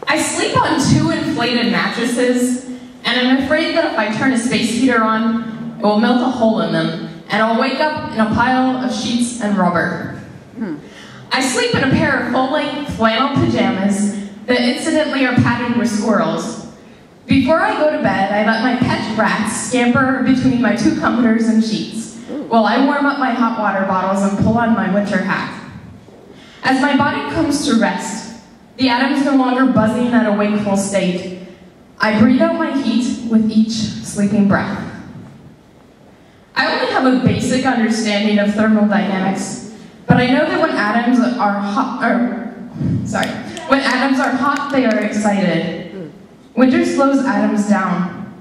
I sleep on 2 inflated mattresses, and I'm afraid that if I turn a space heater on, it will melt a hole in them, and I'll wake up in a pile of sheets and rubber. I sleep in a pair of full-length flannel pajamas that incidentally are padded with squirrels. Before I go to bed, I let my pet rats scamper between my 2 comforters and sheets, while I warm up my hot water bottles and pull on my winter hat. As my body comes to rest, the atoms no longer buzzing at a wakeful state, I breathe out my heat with each sleeping breath. I only have a basic understanding of thermodynamics, but I know that when atoms are hot, they are excited. Winter slows atoms down.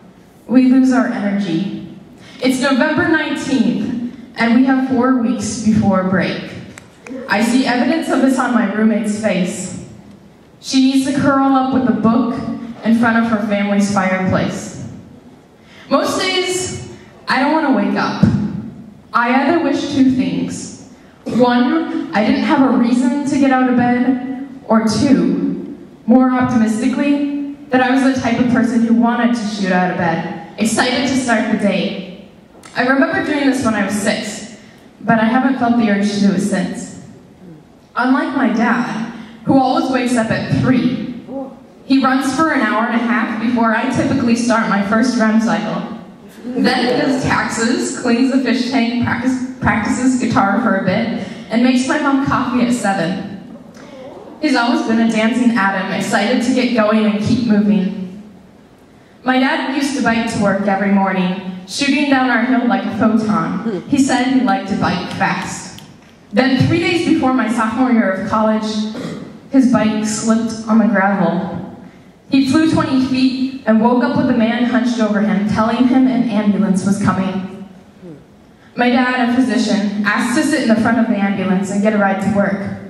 We lose our energy. It's November 19th, and we have 4 weeks before break. I see evidence of this on my roommate's face. She needs to curl up with a book in front of her family's fireplace. Most days, I don't want to wake up. I either wish 2 things. 1, I didn't have a reason to get out of bed, or 2, more optimistically, that I was the type of person who wanted to shoot out of bed, excited to start the day. I remember doing this when I was 6, but I haven't felt the urge to do it since. Unlike my dad, who always wakes up at 3, he runs for an hour and a half before I typically start my first REM cycle. Then he does taxes, cleans the fish tank, practices guitar for a bit, and makes my mom coffee at 7. He's always been a dancing atom, excited to get going and keep moving. My dad used to bike to work every morning, shooting down our hill like a photon. He said he liked to bike fast. Then 3 days before my sophomore year of college, his bike slipped on the gravel. He flew 20 feet and woke up with a man hunched over him, telling him an ambulance was coming. My dad, a physician, asked to sit in the front of the ambulance and get a ride to work.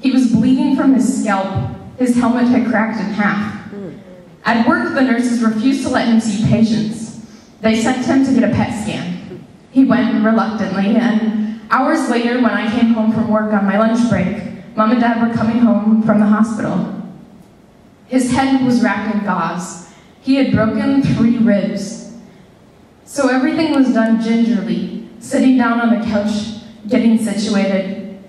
He was bleeding from his scalp. His helmet had cracked in half. At work, the nurses refused to let him see patients. They sent him to get a PET scan. He went reluctantly, and hours later, when I came home from work on my lunch break, Mom and Dad were coming home from the hospital. His head was wrapped in gauze. He had broken 3 ribs. So everything was done gingerly, sitting down on the couch, getting situated.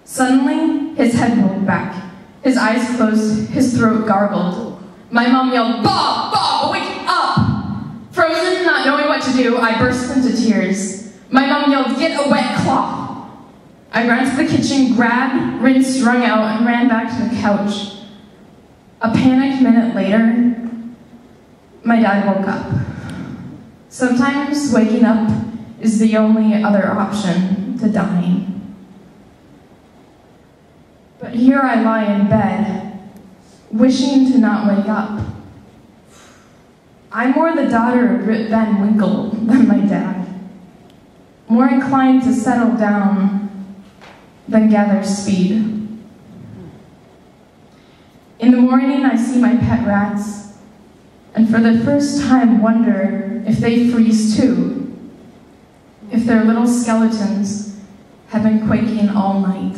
Suddenly, his head rolled back. His eyes closed, his throat gargled. My mom yelled, "Bob! Bob, wake up!" Frozen, not knowing what to do, I burst into tears. My mom yelled, "Get a wet cloth!" I ran to the kitchen, grabbed, rinsed, wrung out, and ran back to the couch. A panicked minute later, my dad woke up. Sometimes waking up is the only other option to dying. But here I lie in bed, wishing to not wake up. I'm more the daughter of Rip Van Winkle than my dad, more inclined to settle down than gather speed. In the morning, I see my pet rats, and for the first time wonder if they freeze too, if their little skeletons have been quaking all night.